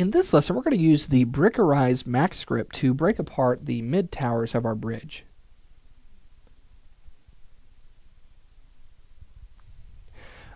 In this lesson, we're going to use the Brickerize Max script to break apart the mid towers of our bridge.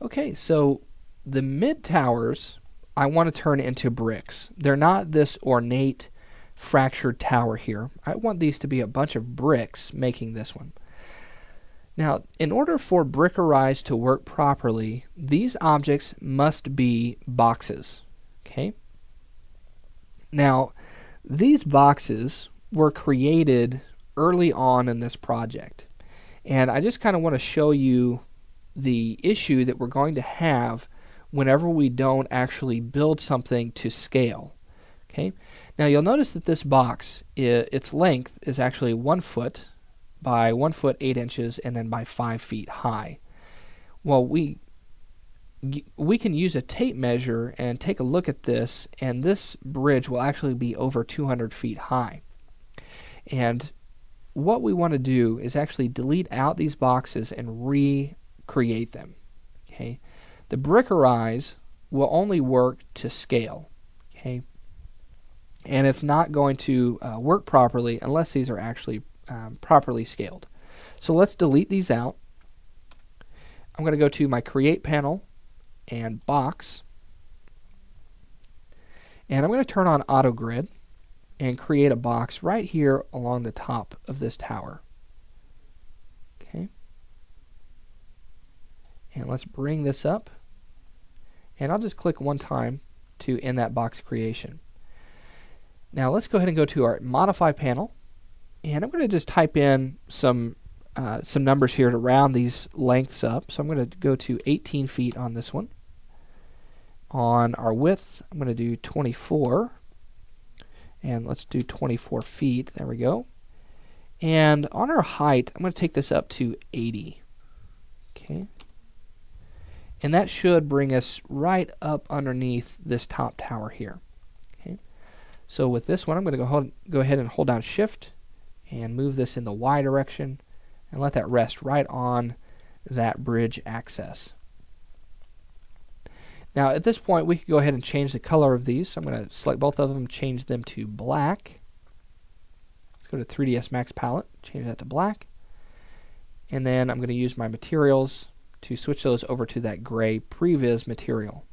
Okay, so the mid towers I want to turn into bricks. They're not this ornate fractured tower here. I want these to be a bunch of bricks making this one. Now, in order for Brickerize to work properly, these objects must be boxes. Okay? Now, these boxes were created early on in this project, and I just kind of want to show you the issue that we're going to have whenever we don't actually build something to scale. Okay? Now you'll notice that this box, its length is actually 1 foot by 1 foot 8 inches and then by 5 feet high. Well, we can use a tape measure and take a look at this, and this bridge will actually be over 200 feet high. And what we want to do is actually delete out these boxes and recreate them. Okay? The Brickerize will only work to scale. Okay? And it's not going to work properly unless these are actually properly scaled. So let's delete these out. I'm going to go to my Create panel and Box, and I'm going to turn on Auto Grid and create a box right here along the top of this tower. Okay, and let's bring this up, and I'll just click one time to end that box creation. Now let's go ahead and go to our Modify panel, and I'm going to just type in some numbers here to round these lengths up. So I'm going to go to 18 feet on this one. On our width, I'm going to do 24, and let's do 24 feet. There we go. And on our height, I'm going to take this up to 80. Okay. And that should bring us right up underneath this top tower here. Okay. So with this one, I'm going to go ahead and hold down Shift and move this in the Y direction and let that rest right on that bridge access. Now at this point we can go ahead and change the color of these. So I'm going to select both of them, change them to black. Let's go to 3ds Max palette, change that to black. And then I'm going to use my materials to switch those over to that gray previs material.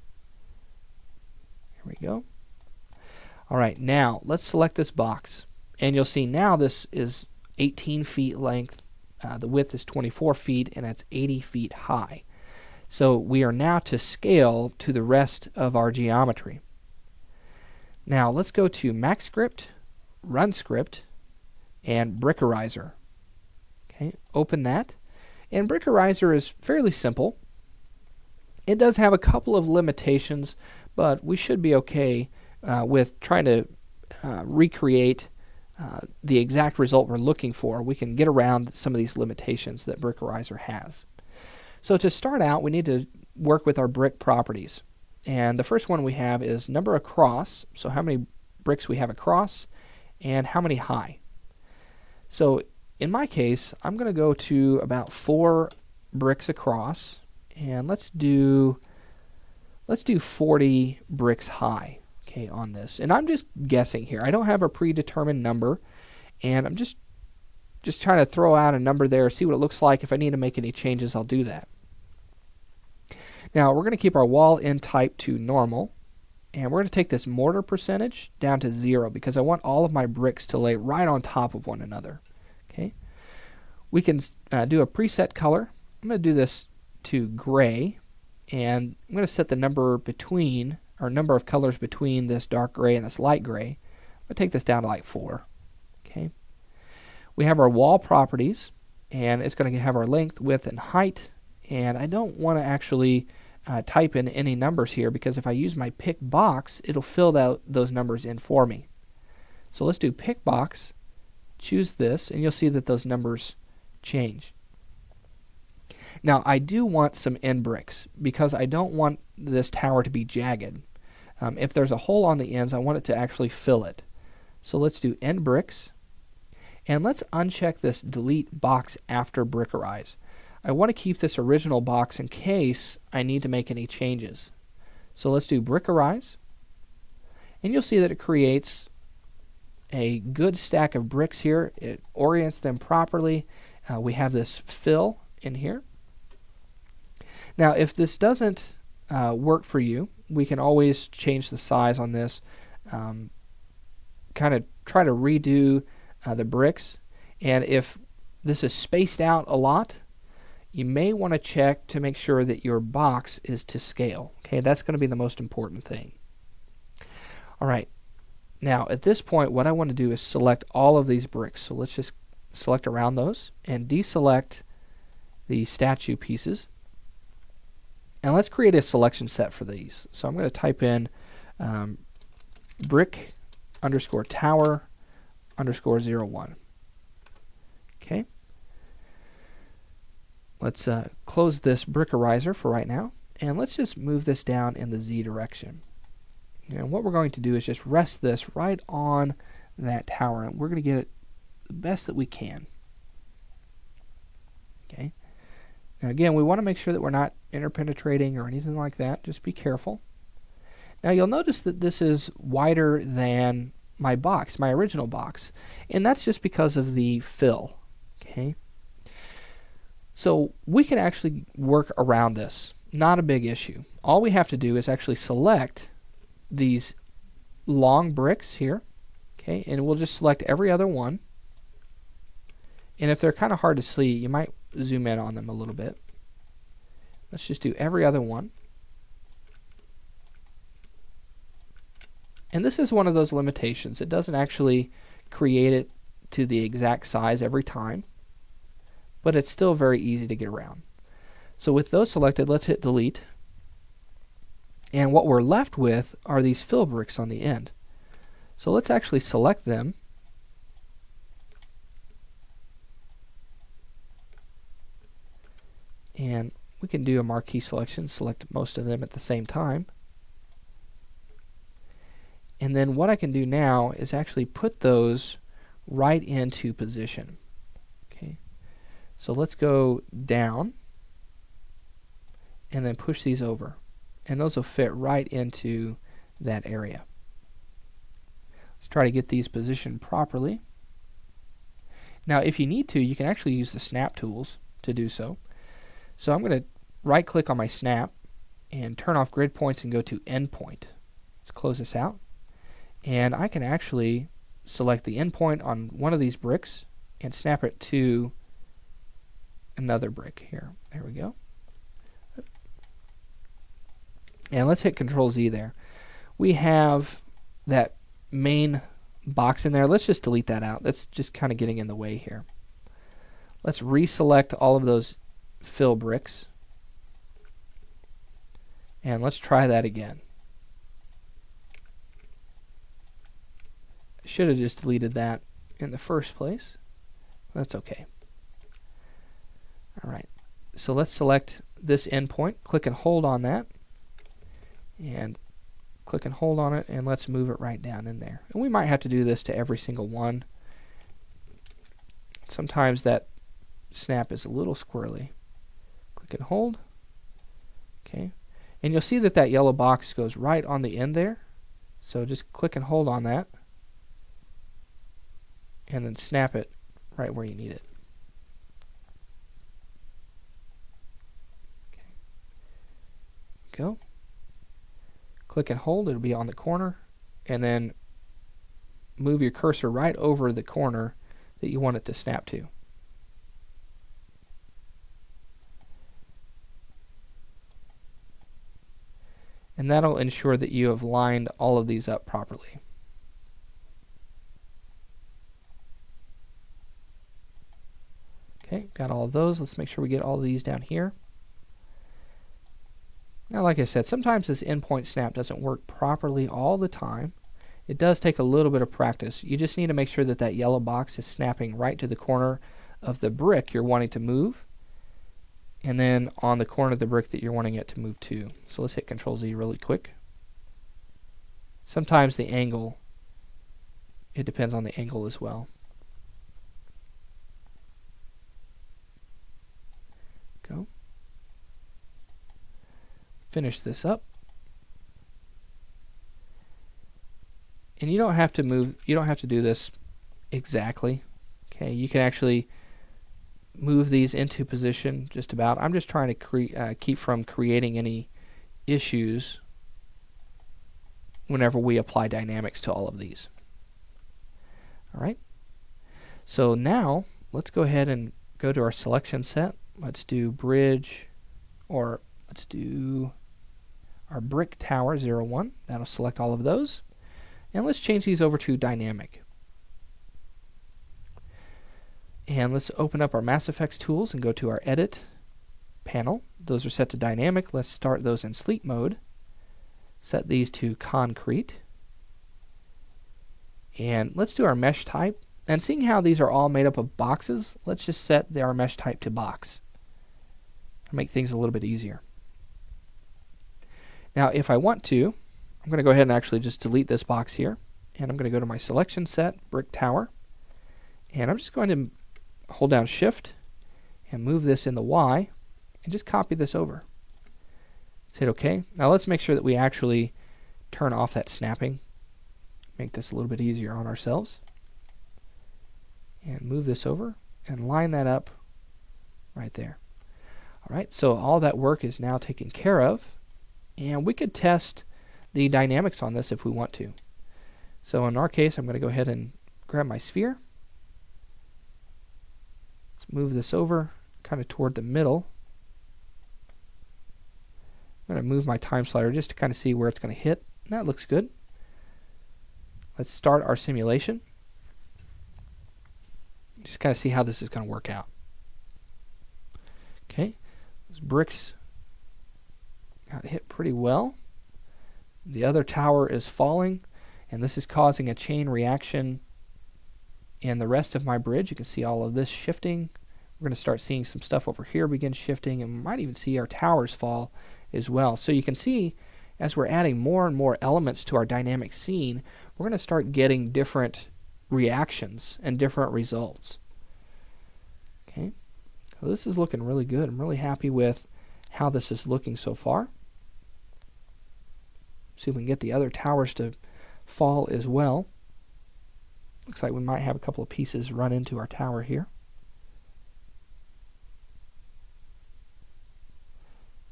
Here we go. Alright, now let's select this box. And you'll see now this is 18 feet length, the width is 24 feet, and that's 80 feet high. So we are now to scale to the rest of our geometry. Now let's go to Max Script, Run Script, and Brickerizer. Okay, open that. And Brickerizer is fairly simple. It does have a couple of limitations, but we should be okay with trying to recreate the exact result we're looking for. We can get around some of these limitations that Brickerizer has. So to start out, we need to work with our brick properties. And the first one we have is number across, so how many bricks we have across, and how many high. So in my case, I'm going to go to about 4 bricks across, and let's do 40 bricks high. Okay, on this, and I'm just guessing here. I don't have a predetermined number, and I'm just trying to throw out a number there, see what it looks like. If I need to make any changes, I'll do that. Now we're going to keep our wall end type to normal, and we're going to take this mortar percentage down to 0 because I want all of my bricks to lay right on top of one another. Okay, we can do a preset color. I'm going to do this to gray, and I'm going to set the number between, or number of colors between this dark gray and this light gray. I'll take this down to like 4. Okay. We have our wall properties, and it's going to have our length, width, and height. And I don't want to actually type in any numbers here because if I use my pick box, it'll fill out those numbers in for me. So let's do pick box, choose this, and you'll see that those numbers change. Now I do want some end bricks because I don't want this tower to be jagged. If there's a hole on the ends, I want it to actually fill it. So let's do end bricks, and let's uncheck this delete box after Brickerize. I want to keep this original box in case I need to make any changes. So let's do Brickerize, And you'll see that it creates a good stack of bricks here. It orients them properly. We have this fill in here. Now, if this doesn't work for you, we can always change the size on this, kind of try to redo the bricks. And if this is spaced out a lot, you may want to check to make sure that your box is to scale. Okay, that's going to be the most important thing. All right, now at this point what I want to do is select all of these bricks. So let's just select around those and deselect the statue pieces. And let's create a selection set for these. So I'm going to type in brick underscore tower underscore 01. Okay. Let's close this Brickerizer for right now, and let's just move this down in the Z direction. And what we're going to do is just rest this right on that tower, and we're going to get it the best that we can. Okay. Now again, we want to make sure that we're not interpenetrating or anything like that. Just be careful. Now you'll notice that this is wider than my box, my original box, and that's just because of the fill. Okay. So we can actually work around this. Not a big issue. All we have to do is actually select these long bricks here. Okay, and we'll just select every other one. And if they're kind of hard to see, you might zoom in on them a little bit. Let's just do every other one. And this is one of those limitations. It doesn't actually create it to the exact size every time, but it's still very easy to get around. So with those selected, let's hit delete. And what we're left with are these fill bricks on the end. So let's actually select them. And we can do a marquee selection, select most of them at the same time. And then what I can do now is actually put those right into position. Okay. So let's go down and then push these over. And those will fit right into that area. Let's try to get these positioned properly. Now if you need to, you can actually use the snap tools to do so. So I'm going to right click on my snap and turn off grid points and go to endpoint. Let's close this out. And I can actually select the endpoint on one of these bricks and snap it to another brick here. There we go. And let's hit Control Z there. We have that main box in there. Let's just delete that out. That's just kind of getting in the way here. Let's reselect all of those fill bricks. And let's try that again. I should have just deleted that in the first place. That's okay. Alright, so let's select this endpoint, click and hold on that, and click and hold on it, and let's move it right down in there. And we might have to do this to every single one. Sometimes that snap is a little squirrely. Click and hold. Okay, and you'll see that that yellow box goes right on the end there. So just click and hold on that, and then snap it right where you need it. Okay. Go. Click and hold, it'll be on the corner, and then move your cursor right over the corner that you want it to snap to. And that'll ensure that you have lined all of these up properly. Okay, got all of those. Let's make sure we get all of these down here. Now, like I said, sometimes this endpoint snap doesn't work properly all the time. It does take a little bit of practice. You just need to make sure that that yellow box is snapping right to the corner of the brick you're wanting to move, and then on the corner of the brick that you're wanting it to move to. So let's hit Control Z really quick. Sometimes the angle, it depends on the angle as well. Go. Finish this up. And you don't have to move, you don't have to do this exactly. Okay, you can actually move these into position just about. I'm just trying to keep from creating any issues whenever we apply dynamics to all of these. All right. So now let's go ahead and go to our selection set. Let's do bridge, or let's do our brick tower 0, 1. That'll select all of those. And let's change these over to dynamic. And let's open up our Mass Effects tools and go to our edit panel. Those are set to dynamic. Let's start those in sleep mode. Set these to concrete. And let's do our mesh type. And seeing how these are all made up of boxes, let's just set our mesh type to box. Make things a little bit easier. Now if I want to, I'm going to go ahead and actually just delete this box here. And I'm going to go to my selection set, brick tower. And I'm just going to hold down shift and move this in the Y and just copy this over. Let's hit OK. Now let's make sure that we actually turn off that snapping. Make this a little bit easier on ourselves. And move this over and line that up right there. Alright, so all that work is now taken care of, and we could test the dynamics on this if we want to. So in our case, I'm going to go ahead and grab my sphere. Let's move this over kind of toward the middle. I'm going to move my time slider just to kind of see where it's going to hit. That looks good. Let's start our simulation. Just kind of see how this is going to work out. Okay, those bricks got hit pretty well. The other tower is falling, and this is causing a chain reaction in the rest of my bridge. You can see all of this shifting. We're going to start seeing some stuff over here begin shifting, and we might even see our towers fall as well. So you can see as we're adding more and more elements to our dynamic scene, we're going to start getting different reactions and different results. Okay, so this is looking really good. I'm really happy with how this is looking so far. See if we can get the other towers to fall as well. Looks like we might have a couple of pieces run into our tower here.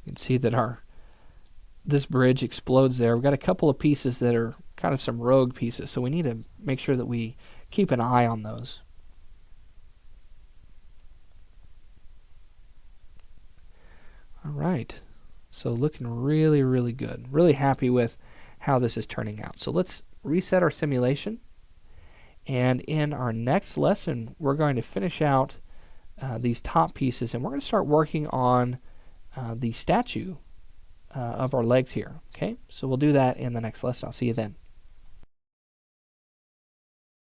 You can see that this bridge explodes there. We've got a couple of pieces that are kind of some rogue pieces, so we need to make sure that we keep an eye on those. All right, so looking really, really good. Really happy with how this is turning out. So let's reset our simulation, and in our next lesson we're going to finish out these top pieces, and we're going to start working on the statue of our legs here. Okay, so we'll do that in the next lesson. I'll see you then.